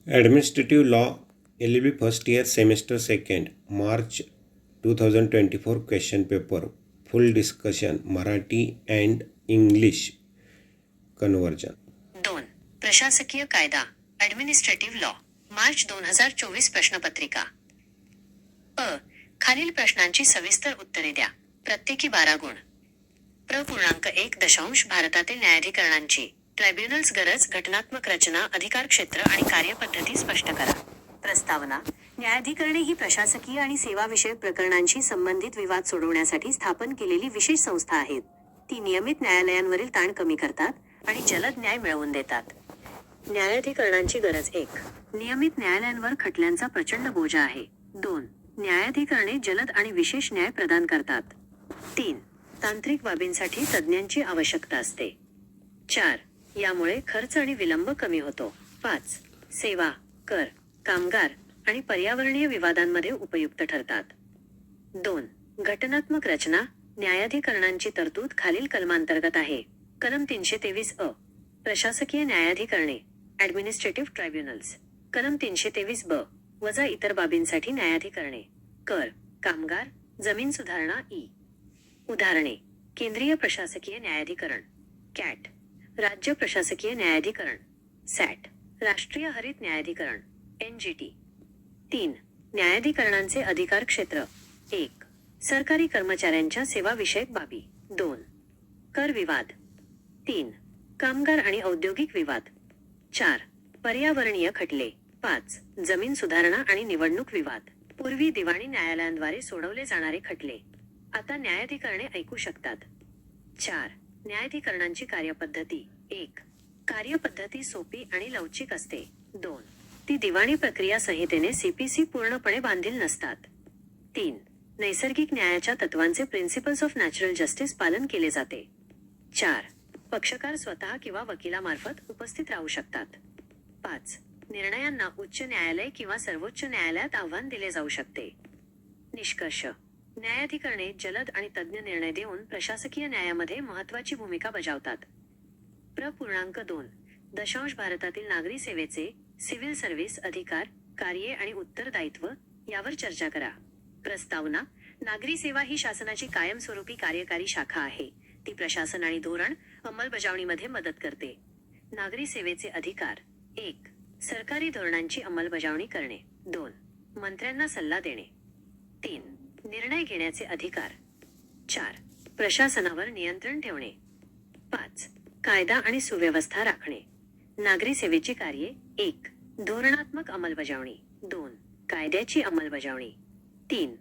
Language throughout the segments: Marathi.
Administrative Law LLB first year semester 2nd March 2024 question paper full discussion Marathi and English conversion. 2. प्रशासकीय कायदा ॲडमिनिस्ट्रेटिव्ह लॉ मार्च 2024 प्रश्नपत्रिका. अ. खालील प्रश्नांची सविस्तर उत्तरे द्या. प्रत्येकी 12 गुण. .1 भारतातील न्यायाधिकरणांची ट्रायब्युनल्स गरज, घटनात्मक रचना, अधिकार क्षेत्र आणि कार्यपद्धती स्पष्ट करा. प्रस्तावना. न्यायाधिकरणे ही प्रशासकीय आणि सेवाविषयक प्रकरणांशी संबंधित विवाद सोडवण्यासाठी स्थापन केलेली विशेष संस्था आहेत. ती नियमित न्यायालयांवरील ताण कमी करतात आणि जलद न्याय मिळवून देतात. न्यायाधिकरणांची गरज. 1. नियमित न्यायालयांवर खटल्यांचा प्रचंड बोजा आहे. 2. न्यायाधिकरणे जलद आणि विशेष न्याय प्रदान करतात. 3. तांत्रिक बाबींसाठी तज्ज्ञांची आवश्यकता असते. 4. यामुळे खर्च आणि विलंब कमी होतो. 5. सेवा, कर, कामगार आणि पर्यावरणीय विवादांमध्ये उपयुक्त ठरतात. 2. घटनात्मक रचना. न्यायाधिकरणांची तरतूद खालील कलमांतर्गत आहे. कलम 323 अ. प्रशासकीय न्यायाधिकरणे ॲडमिनिस्ट्रेटिव्ह ट्रायब्युनल्स. कलम 323 ब. वजा इतर बाबींसाठी न्यायाधिकरणे. कर, कामगार, जमीन सुधारणा इ. उदाहरणे. केंद्रीय प्रशासकीय न्यायाधिकरण कॅट. राज्य प्रशासकीय न्यायाधिकरण सॅट. राष्ट्रीय हरित न्यायाधिकरण NGT. 3. न्यायाधिकरणांचे अधिकार क्षेत्र. 1. सरकारी कर्मचाऱ्यांच्या सेवाविषयक बाबी. 2. कर विवाद. 3. कामगार आणि औद्योगिक विवाद. 4. पर्यावरणीय खटले. 5. जमीन सुधारणा आणि निवडणूक विवाद. पूर्वी दिवाणी न्यायालयांद्वारे सोडवले जाणारे खटले आता न्यायाधिकरणे ऐकू शकतात. 4. न्यायाधिकरणांची कार्यपद्धती. 1. कार्यपद्धती सोपी आणि लवचिक असते. 2. ती दिवाणी प्रक्रिया संहितेने CPC पूर्णपणे बांधील नसतात. 3. नैसर्गिक न्यायाच्या तत्वांचे प्रिन्सिपल्स ऑफ नॅचरल जस्टिस पालन केले जाते. 4. पक्षकार स्वतः किंवा वकिलामार्फत उपस्थित राहू शकतात. 5. निर्णयांना उच्च न्यायालय किंवा सर्वोच्च न्यायालयात आव्हान दिले जाऊ शकते. निष्कर्ष. न्यायाधिकरणे जलद आणि तज्ज्ञ निर्णय देऊन प्रशासकीय न्यायामध्ये महत्त्वाची भूमिका बजावतात. .2 भारतातील नागरी सेवेचे सिव्हिल सर्व्हिस अधिकार, कार्ये आणि उत्तरदायित्व यावर चर्चा करा. प्रस्तावना. नागरी सेवा ही शासनाची कायमस्वरूपी कार्यकारी शाखा आहे. ती प्रशासन आणि धोरण अंमलबजावणीमध्ये मदत करते. नागरी सेवेचे अधिकार. 1. सरकारी धोरणांची अंमलबजावणी करणे. 2. मंत्र्यांना सल्ला देणे. 3. निर्णय घेण्याचे अधिकार. 4. प्रशासनावर नियंत्रण ठेवणे. 5. कायदा आणि सुव्यवस्था राखणे. नागरी सेवेची कार्ये. 1. धोरणात्मक अंमलबजावणी. 2. कायद्याची अंमलबजावणी. 3.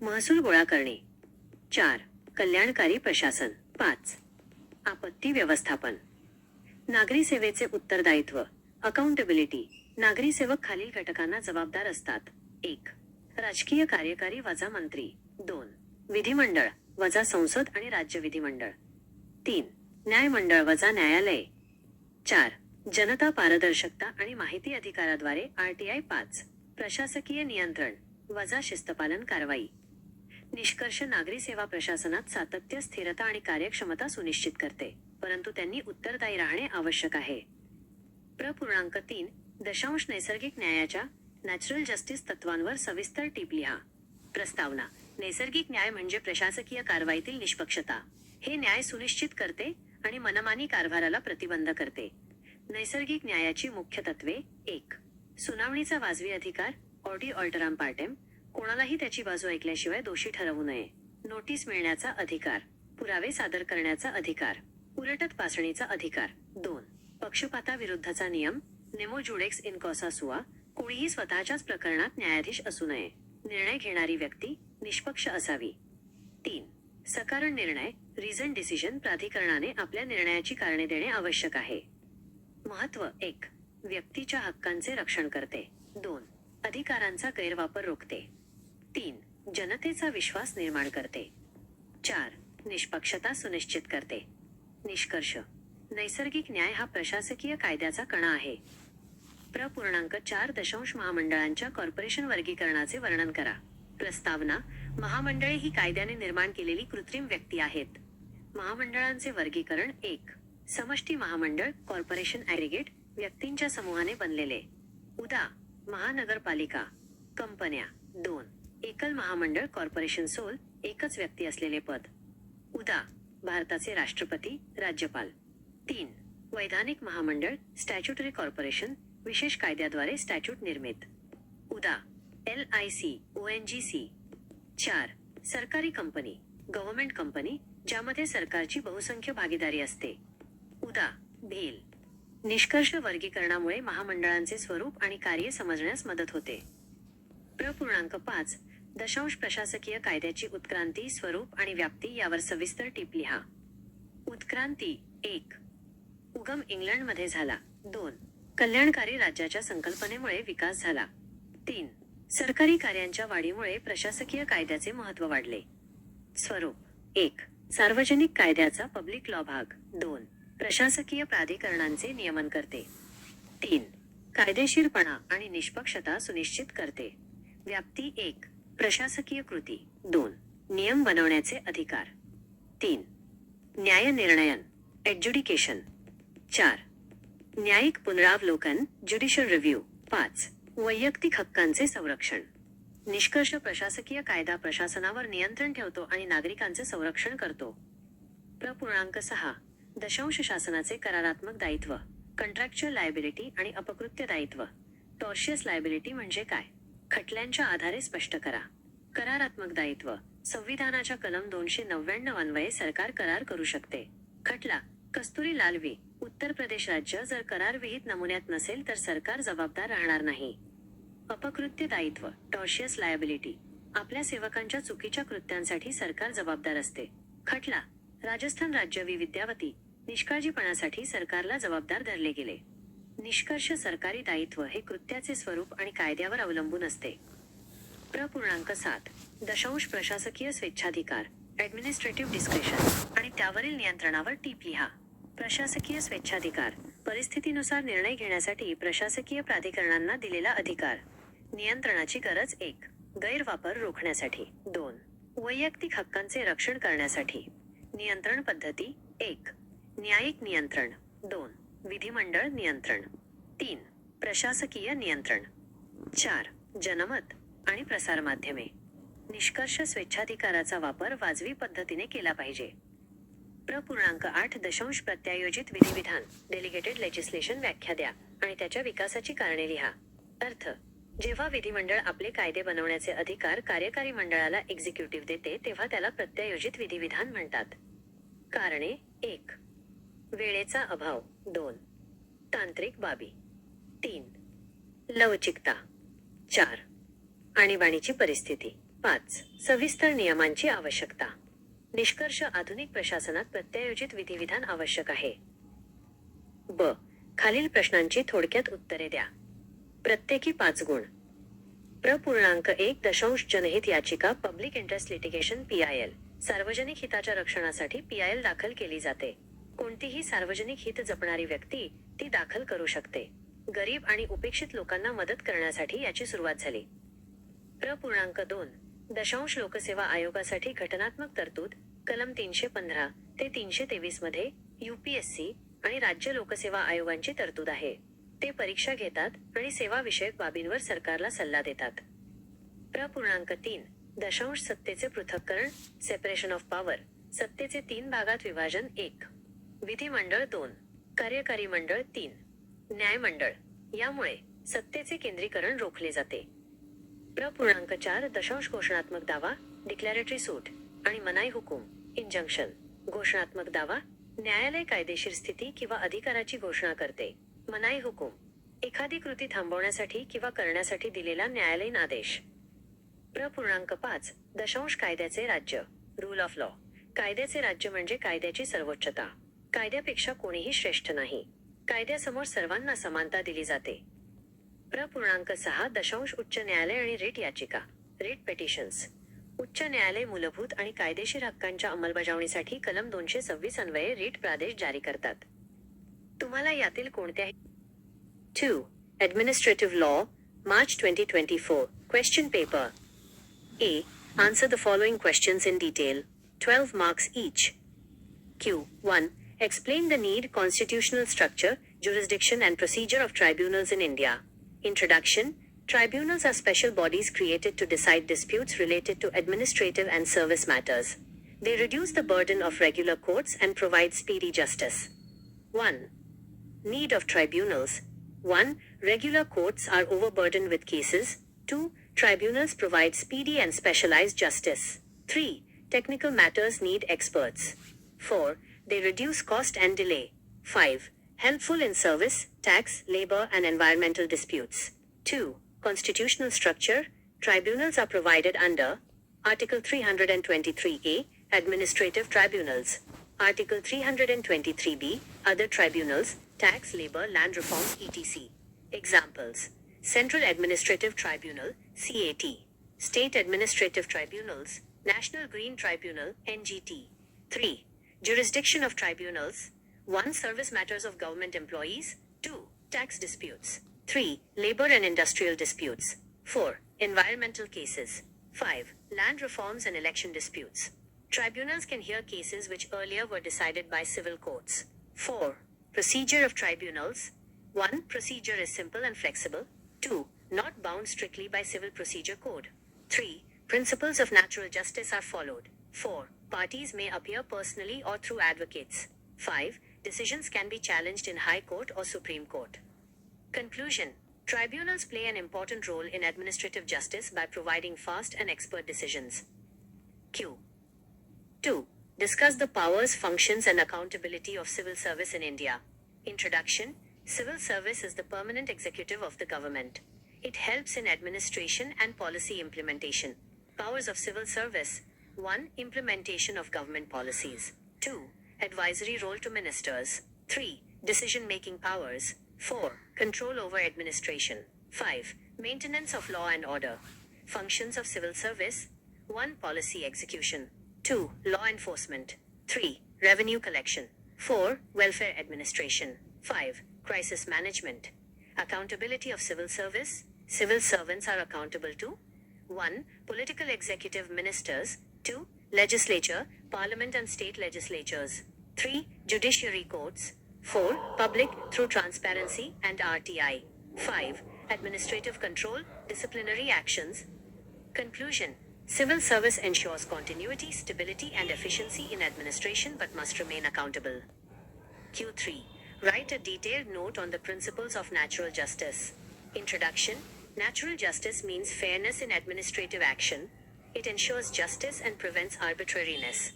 महसूल गोळा करणे. 4. कल्याणकारी प्रशासन. 5. आपत्ती व्यवस्थापन. नागरी सेवेचे उत्तरदायित्व. अकाउंटेबिलिटी. नागरी सेवक खालील घटकांना जबाबदार असतात. 1. राजकीय कार्यकारी वजा मंत्री. 2. विधिमंडळ वजा संसद आणि राज्य विधिमंडळ. 3. न्यायमंडळ वजा न्यायालय. 4. जनता पारदर्शकता आणि माहिती अधिकाराद्वारे RTI. 5. प्रशासकीय नियंत्रण वजा शिस्तपालन कारवाई. निष्कर्ष. नागरी सेवा प्रशासनात सातत्य, स्थिरता आणि कार्यक्षमता सुनिश्चित करते, परंतु त्यांनी उत्तरदायी राहणे आवश्यक आहे. .3 नैसर्गिक न्यायाच्या नॅचरल जस्टिस तत्वांवर सविस्तर टीप लिहा. प्रस्तावना. नैसर्गिक न्याय म्हणजे प्रशासकीय कारवाईतील निष्पक्षता. हे न्याय सुनिश्चित करते आणि मनमानी कारभाराला प्रतिबंध करते. नैसर्गिक न्यायाची मुख्य तत्वे. 1. सुनावणीचा वाजवी अधिकार. ऑडी ऑल्टराम पार्टेम. कोणालाही त्याची बाजू ऐकल्याशिवाय दोषी ठरवू नये. नोटीस मिळण्याचा अधिकार. पुरावे सादर करण्याचा अधिकार. उलट तपासणीचा अधिकार. 2. पक्षपाताविरुद्धचा नियम. नेमो जुडेक्स इन कॉसा सुआ. कोणीही स्वतःच्याच प्रकरणात न्यायाधीश असू नये. निर्णय घेणारी व्यक्ती निष्पक्ष असावी. 3. सकारण निर्णय. Reason decision. प्राधिकरणाने आपल्या निर्णयाची कारणे देणे आवश्यक आहे. महत्त्व. 1. व्यक्तीच्या हक्कांचे रक्षण करते. 2. अधिकारांचा गैरवापर रोखते. 3. जनतेचा विश्वास निर्माण करते. 4. निष्पक्षता सुनिश्चित करते. निष्कर्ष. नैसर्गिक न्याय हा प्रशासकीय कायद्याचा कणा आहे. .4 महामंडळांच्या कॉर्पोरेशन वर्गीकरणाचे वर्णन करा. प्रस्तावना. महामंडळे ही कायद्याने निर्माण केलेली कृत्रिम व्यक्ती आहेत. महामंडळांचे वर्गीकरण. 1. समष्टी महामंडळ कॉर्पोरेशन ॲग्रिगेट व्यक्तींच्या समूहाने बनलेले. उदा. महानगरपालिका, कंपन्या. 2. एकल महामंडळ कॉर्पोरेशन सोल, एकच व्यक्ती असलेले पद. उदा. भारताचे राष्ट्रपती, राज्यपाल. 3. वैधानिक महामंडळ स्टॅच्युटरी कॉर्पोरेशन, विशेष कायद्याद्वारे स्टॅच्यूट निर्मित. उदा. LIC, ONGC. 4. सरकारी कंपनी, गव्हर्नमेंट कंपनी, ज्यामध्ये सरकारची बहुसंख्य भागीदारी असते. उदा. भेल. निष्कर्ष वर्गीकरणामुळे महामंडळांचे स्वरूप आणि कार्य समजण्यास मदत होते. 5. दशांश प्रशासकीय कायद्याची उत्क्रांती, स्वरूप आणि व्याप्ती यावर सविस्तर टिप लिहा. उत्क्रांती. 1. उगम इंग्लंडमध्ये झाला. 2. कल्याणकारी राज्याच्या संकल्पनेमुळे विकास झाला. 3. सरकारी कार्यांच्या वाढीमुळे प्रशासकीय कायद्याचे महत्त्व वाढले. स्वरूप. 1. सार्वजनिक कायद्याचा पब्लिक लॉ भाग. 2. प्रशासकीय प्राधिकरणांचे नियमन करते. 3. कायदेशीरपणा आणि निष्पक्षता सुनिश्चित करते. व्याप्ती. 1. प्रशासकीय कृती. 2. नियम बनवण्याचे अधिकार. 3. न्यायनिर्णयन, एड्ज्युडिकेशन. 4. न्यायिक पुनरावलोकन, ज्युडिशियल रिव्ह्यू. 5. वैयक्तिक हक्कांचे संरक्षण. निष्कर्ष. प्रशासकीय कायदा प्रशासनावर नियंत्रण ठेवतो आणि नागरिकांचे संरक्षण करतो. 6. दशांश शासनाचे करारात्मक दायित्व, कंट्रॅक्च्युअल लायबिलिटी आणि अपकृत्य दायित्व. टॉर्शियस लायबिलिटी म्हणजे काय? खटल्यांच्या आधारे स्पष्ट करा. करारात्मक दायित्व. संविधानाच्या कलम 299 अन्वये सरकार करार करू शकते. खटला. कस्तुरी लाल व्ही. उत्तर प्रदेश राज्य. जर करार विहित नमुन्यात नसेल तर सरकार जबाबदार राहणार नाही. अपकृत्य दायित्व, टॉर्शियस लायबिलिटी. आपल्या सेवकांच्या चुकीच्या कृत्यांसाठी सरकार जबाबदार असते. खटला. राजस्थान राज्य व्ही. विद्यावती. निष्काळजीपणासाठी सरकारला जबाबदार धरले गेले. निष्कर्ष. सरकारी दायित्व हे कृत्याचे स्वरूप आणि कायद्यावर अवलंबून असते. 7. दशांश प्रशासकीय स्वेच्छाधिकार, ॲडमिनिस्ट्रेटिव्ह डिस्क्रेशन आणि त्यावरील नियंत्रणावर टीप लिहा. प्रशासकीय स्वेच्छाधिकार. परिस्थितीनुसार निर्णय घेण्यासाठी प्रशासकीय प्राधिकरणांना दिलेला अधिकार. नियंत्रणाची गरज. 1. गैरवापर रोखण्यासाठी. 2. वैयक्तिक हक्कांचे रक्षण करण्यासाठी. नियंत्रण पद्धती. 1. न्यायिक नियंत्रण. 2. विधिमंडळ नियंत्रण. 3. प्रशासकीय नियंत्रण. 4. जनमत आणि प्रसारमाध्यमे. निष्कर्ष. स्वेच्छाधिकाराचा वापर वाजवी पद्धतीने केला पाहिजे. 8. दशांश प्रत्यायोजित विधिविधान, डेलिगेटेड लेजिस्लेशन व्याख्या द्या आणि त्याच्या विकासाची कारणे लिहा. अर्थ. जेव्हा विधिमंडळ आपले कायदे बनवण्याचे अधिकार कार्यकारी मंडळाला एक्झिक्युटिव्ह देते तेव्हा त्याला प्रत्यायोजित विधिविधान म्हणतात. कारणे. 1. वेळेचा अभाव. 2. तांत्रिक बाबी. 3. लवचिकता. 4. आणीबाणीची परिस्थिती. 5. सविस्तर नियमांची आवश्यकता. निष्कर्ष. आधुनिक प्रशासनात प्रत्यायोजित विधिविधान आवश्यक आहे. ब. खालील प्रश्नांची थोडक्यात उत्तरे द्या. प्रत्येकी 5 गुण. 1. दशांश जनहित याचिका, पब्लिक इंटरेस्ट लिटिगेशन PIL. सार्वजनिक हिताच्या रक्षणासाठी PIL दाखल केली जाते. कोणतीही सार्वजनिक हित जपणारी व्यक्ती ती दाखल करू शकते. गरीब आणि उपेक्षित लोकांना मदत करण्यासाठी याची सुरुवात झाली. 2. दशांश लोकसेवा आयोगासाठी घटनात्मक तरतूद, कलम 315 ते 323 मध्ये UPSC आणि राज्य लोकसेवा आयोगांची तरतूद आहे. ते परीक्षा घेतात आणि सेवाविषयक बाबींवर सरकारला सल्ला देतात. 3. दशांश सत्तेचे पृथक्करण, सेपरेशन ऑफ पॉवर. सत्तेचे 3 भागात विभाजन. 1. विधिमंडळ. 2. कार्यकारी मंडळ. 3. न्यायमंडळ. यामुळे सत्तेचे केंद्रीकरण रोखले जाते. 4. दशांश घोषणात्मक दावा, डिक्लॅरेटरी सूट आणि मनाई हुकूम, इंजंक्शन. घोषणात्मक दावा. न्यायालय कायदेशीर स्थिती किंवा अधिकाराची घोषणा करते. मनाई हुकूम. एखादी कृती थांबवण्यासाठी किंवा करण्यासाठी दिलेला न्यायालयीन आदेश. 5. दशांश कायद्याचे राज्य, रूल ऑफ लॉ. कायद्याचे राज्य म्हणजे कायद्याची सर्वोच्चता. कायद्यापेक्षा कोणीही श्रेष्ठ नाही. कायद्यासमोर सर्वांना समानता दिली जाते. 6. दशांश उच्च न्यायालय आणि रिट याचिका, रिट पेटिशन्स. उच्च न्यायालय मूलभूत आणि कायदेशीर हक्कांच्या अंमलबजावणीसाठी कलम 226 अन्वये रिट प्रादेश जारी करतात. तुम्हाला यातील कोणत्याही. 2. Administrative law, March 2024. Question paper. A. Answer the following questions in detail. 12 marks each. Q. 1. Explain the need, constitutional structure, jurisdiction and procedure of tribunals in India. Introduction. Tribunals are special bodies created to decide disputes related to administrative and service matters. They reduce the burden of regular courts and provide speedy justice. 1. Need of tribunals. 1. Regular courts are overburdened with cases. 2. Tribunals provide speedy and specialized justice. 3. Technical matters need experts. 4. They reduce cost and delay. 5. Helpful in service, tax, labor, and environmental disputes. 2. Constitutional structure. Tribunals are provided under Article 323A, Administrative Tribunals. Article 323B, Other Tribunals, Tax, Labor, Land Reform, etc. Examples. Central Administrative Tribunal, CAT. State Administrative Tribunals, National Green Tribunal, NGT. 3. Jurisdiction of tribunals. 1. Service matters of government employees. 2. Tax disputes. 3. Labor and industrial disputes. 4. Environmental cases. 5. Land reforms and election disputes. Tribunals can hear cases which earlier were decided by civil courts. 4. Procedure of tribunals. 1. Procedure is simple and flexible. 2. Not bound strictly by Civil Procedure Code. 3. Principles of natural justice are followed. 4. Parties may appear personally or through advocates. 5. Decisions can be challenged in High Court or Supreme Court. Conclusion. Tribunals play an important role in administrative justice by providing fast and expert decisions. Q. 2. Discuss the powers, functions, and accountability of civil service in India. Introduction. Civil service is the permanent executive of the government. It helps in administration and policy implementation. Powers of civil service. 1. Implementation of government policies. 2. Advisory role to ministers. 3. Decision-making powers. 4. Control over administration. 5. Maintenance of law and order. Functions of civil service. 1. Policy execution. 2. Law enforcement. 3. Revenue collection. 4. Welfare administration. 5. Crisis management. Accountability of civil service. Civil servants are accountable to 1. Political executive ministers. 2. Legislature, parliament and state legislatures. 3. Judiciary courts. 4. Public, through transparency and RTI. 5. Administrative control, disciplinary actions. Conclusion. Civil service ensures continuity, stability and efficiency in administration but must remain accountable. Q3. Write a detailed note on the principles of natural justice. Introduction. Natural justice means fairness in administrative action. It ensures justice and prevents arbitrariness.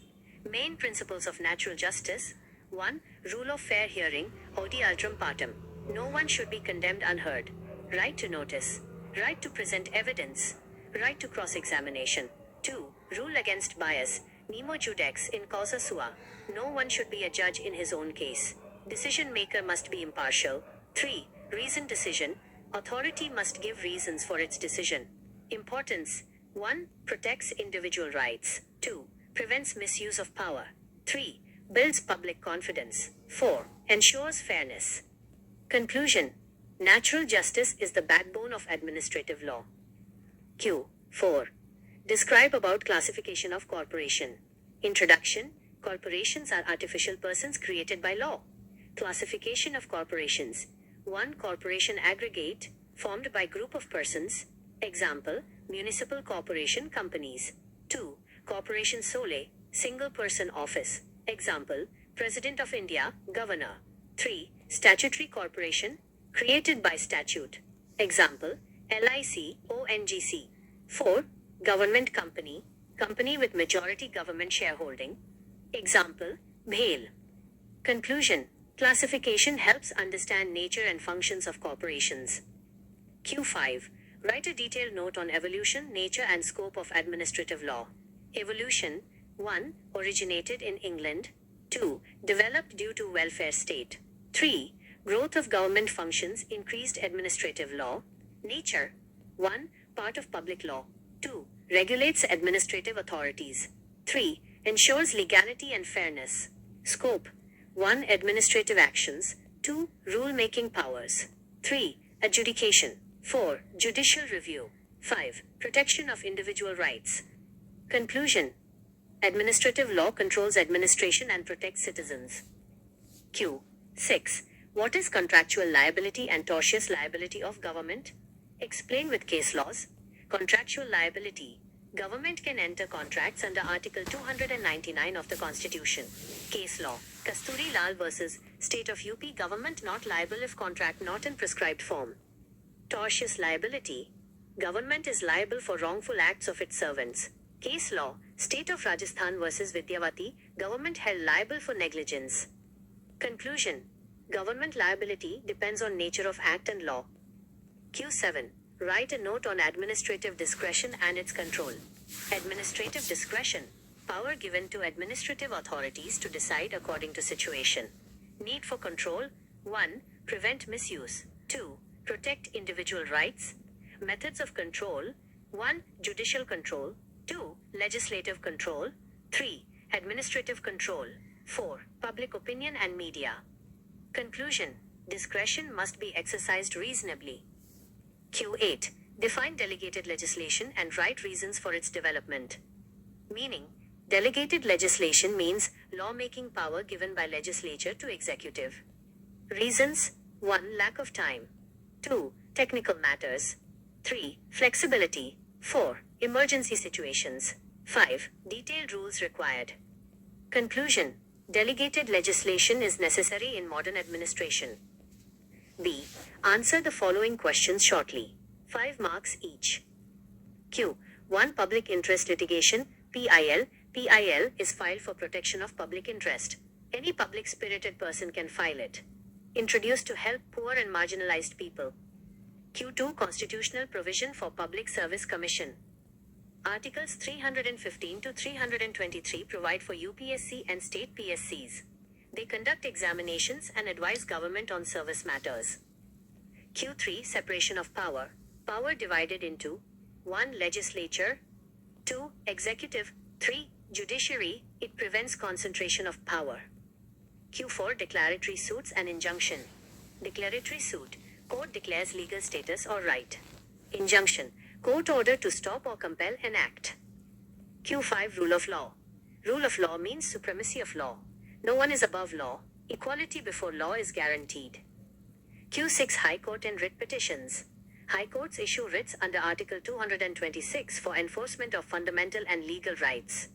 Main principles of natural justice. 1. Rule of fair hearing, odi ultram partem. No one should be condemned unheard. Right to notice. Right to present evidence. Right to cross-examination. 2. Rule against bias, nemo judex in causa sua. No one should be a judge in his own case. Decision maker must be impartial. 3. Reasoned decision. Authority must give reasons for its decision. Importance. 1. Protects individual rights. 2. Prevents misuse of power. 3. Builds public confidence. 4. Ensures fairness. Conclusion. Natural justice is the backbone of administrative law. Q. 4. Describe about classification of corporation. Introduction. Corporations are artificial persons created by law. Classification of corporations. 1. Corporation aggregate, formed by group of persons. Example, municipal corporation companies. 2. Corporation sole, single person office. Example, President of India, Governor. 3. Statutory corporation, created by statute. Example, LIC, ONGC. 4. Government company, company with majority government shareholding. Example, BHEL. Conclusion. Classification helps understand nature and functions of corporations. Q5. Write a detailed note on evolution, nature and scope of administrative law. Evolution. 1. Originated in England. 2. Developed due to welfare state. 3. Growth of government functions, increased administrative law. Nature. 1. Part of public law. 2. Regulates administrative authorities. 3. Ensures legality and fairness. Scope. 1. Administrative actions. 2. Rule-making powers. 3. Adjudication. 4. Judicial review. 5. Protection of individual rights. Conclusion. Administrative law controls administration and protects citizens. Q. 6. What is contractual liability and tortious liability of government? Explain with case laws. Contractual liability. Government can enter contracts under Article 299 of the Constitution. Case law. Kasturi Lal vs. State of UP. Government not liable if contract not in prescribed form. Tortious liability. Government is liable for wrongful acts of its servants. Case law. State of Rajasthan vs. Vidyavati. Government held liable for negligence. Conclusion. Government liability depends on nature of act and law. Q7. Write a note on administrative discretion and its control. Administrative discretion. Power given to administrative authorities to decide according to situation. Need for control. 1. Prevent misuse. 2. Protect individual rights. Methods of control. 1. Judicial control. 2. Legislative control. 3. Administrative control. 4. Public opinion and media. Conclusion. Discretion must be exercised reasonably. Q8. Define delegated legislation and write reasons for its development. Meaning, delegated legislation means law-making power given by legislature to executive. Reasons. 1. Lack of time. 2. Technical matters. 3. Flexibility. 4. Emergency situations. 5. Detailed rules required. Conclusion. Delegated legislation is necessary in modern administration. B. Answer the following questions shortly. 5 marks each. Q. 1. Public interest litigation, PIL. PIL is filed for protection of public interest. Any public-spirited person can file it. Introduced to help poor and marginalized people. Q2. Constitutional provision for Public Service Commission. Articles 315 to 323 provide for UPSC and state PSCs. They conduct examinations and advise government on service matters. Q3. Separation of power. Power divided into 1. Legislature. 2. Executive. 3. Judiciary. It prevents concentration of power. Q4. Declaratory suits and injunction. Declaratory suit. Court declares legal status or right. Injunction. Court order to stop or compel an act. Q5. Rule of law. Rule of law means supremacy of law. No one is above law. Equality before law is guaranteed. Q6. High Court and writ petitions. High courts issue writs under Article 226 for enforcement of fundamental and legal rights.